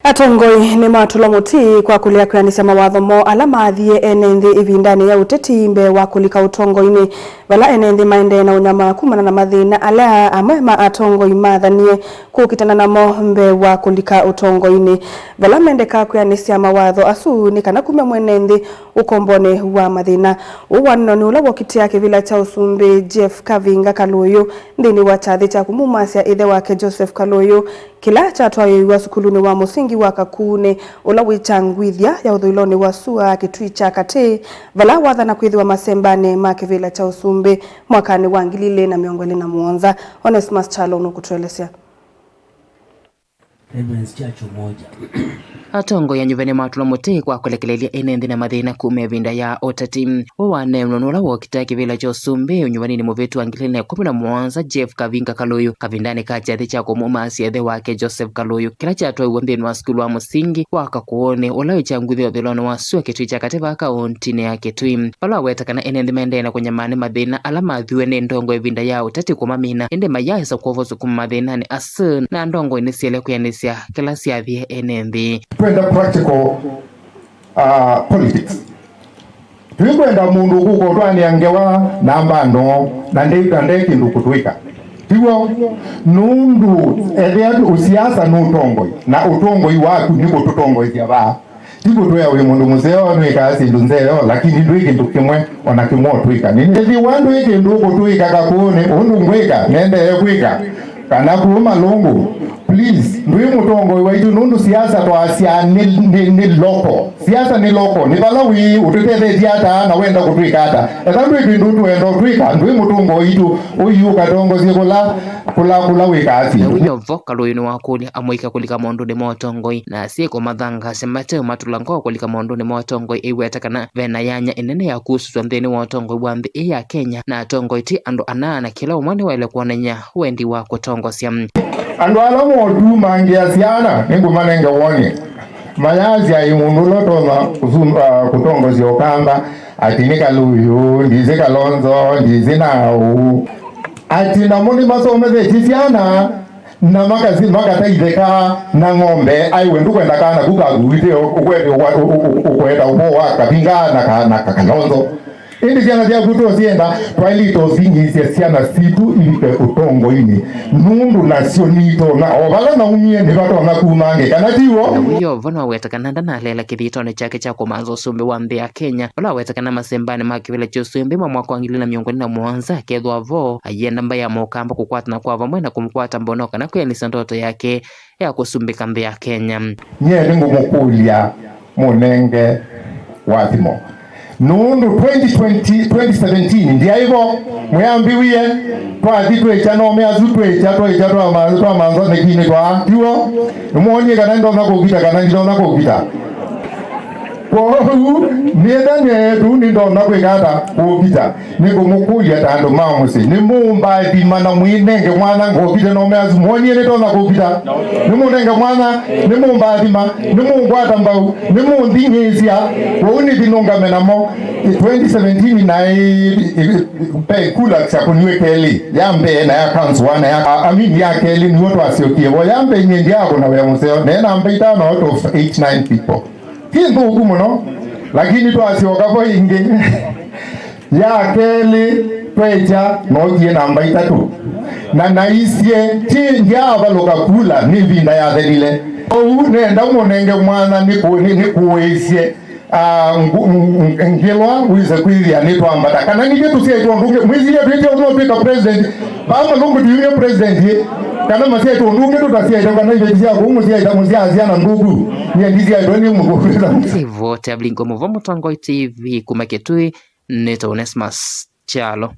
Atongoi ni matula muti kwa kulia kwanisa mawatho mo ala mathie enenthi ivindani ya uteti mbe wa kulika utongoi-ini vala enenthi maende na unyama kumana na mathina ala amwe ma atongoi mathanie kukitana namo mbe wa kulika utongoi-ini vala mendeka kwanisa mawatho asu ni kana kume mwenenthi ukombone wa mathina uwano ni ula wokitia kivila cha Usumbi Jeff Kavinga Kaluyu ndini wa chathi cha kumumasya ithe wake Joseph Kaluyu kila chatwayo wa sukuluni wa musingi wa Kakune ula wichangwithia ya uthuiloni wa sua kitui cha kati vala wathana kwithiwa masembane ma kivila cha Usumbi mwakani wa 2027. Onesmus Chalo nukutuelezea. Atongo ya nyuvene matula muti kwa kulekelelea enenthi na mathina kume vinda ya otati wane mnonula wokita kivila cha Usumbi unyuvani ni muvetu wa 2017 Jeff Kavinga Kaluyu kavindani kachathi cha kumumasya ithe wake Joseph Kaluyu kila chatwa uwambeni wa skulu wa musingi wa Kakuone ula wichangwithi wa thiloni wa sua kitui cha kativa kauntini ya Kitui pala wetakana enenthi maendena kunyamane mathina ala mathiwe ni ndongo ya vinda ya otati kumamina ende mayaisa kuovosu kumathina ni asu na ndongo inisiele kuyanisya kila siathie enenthi kwenda practical politics. Tuikwenda mundu kuko twaniangewa nambando na ndeki ndukutwika. Tiwo nundu ethia usiasa nutongoi na utongoi waku niko tutongoi cia tiko twa we mundu museo nwika sindu nzeo lakini ndwiki ndukimwe ona kimwe twika nini ethi wandu iki ndukutwika Kakune undu ngwika nende kwika kana kuuma lungu. Please, ndui mutongoi waitu nundu siasa twasia ni loko. Siasa ni loko. Ni balawi ututete diata na wenda kutwika hata. Etandu ikindu tuendo twika ndui mutongoi itu uyu katongo zikula kula wikasi. Uyo voka loyuni wakuli amoika kulika mondo ni motongoi na sieko madhanga semate matulango kulika mondo ni motongoi iwetakana vena yanya inene ya kusu nthini motongoi wambi iya Kenya na tongoi ti ando anana kila umwani wale kuonanya wendi wa kutongo siam. Ando alamo du mangia siana ningu manenge woni mayazi ya imunulo tona kutongo ziokamba atini Kaluyu ndize Kalonzo ndize nau atina moni masomeze chisiana na makata ideka na ng'ombe aiwe ndukwenda kana kukaguite ukwenda uboa Kavinga na Kalonzo indi siana sia kuto sienda twailito singi siana situ ilike utongo-ini nundu nasionito na ovala na umie ni vato na kumange kana tiwo uyo vona wetakana ndana lela kithitone chake cha kumanza Usumbi wa nthi ya Kenya ola wetakana masembane ma kivila cha Usumbi mwaka wa 2017 kethwa vo ayenda mbaya mukamba kukwatana kwa vamwe na kumkwata mbonoka na kuyanisa ndoto yake ya kusumbika nthi ya Kenya nye ningu mukulia munenge wathimo nundu 2017 ndia hivyo muyambiwie twathitwe cha no meazutwe cha twa manzo nekine kwa tiwo muonye kana ndona kugita kana ndona kugita ko niethane tu ni ndona kwigata kugita niko mukulia tandu mamusi ni mumba dimana mwinenge mwana ngogita no meazu muonye ni ndona kugita ni munenge mwana ni mumba dima ni mungwata mbau ni mundingizia wo ni dinonga menamo 2017 na pe kula cha kunwekeli yambe na ya kanswana ya amini ya keli ni watu asiokiwa yambe nyendi yako na wewe museo nena ambe tano out of 8-9 people kindu hukumu no lakini tu asiokapo inge ya keli tweja no tie namba 3 na naisie ti ndiaba lokakula ni vinda ya thelile o nenda monenge mwana ni kuwesie ngilwa wize kwithia ni twambata kana nige tusiaitwa ndunge mwizilia twitio twika president bama lungu tuyunge president kana masiaitwa ndunge tutasiaitwa kana ivejisia kumusiaita musiazia na ndugu niendizia itoni mukufisa vote ablingo muvo Mutongoi TV kumaketui neto Onesmus Chalo.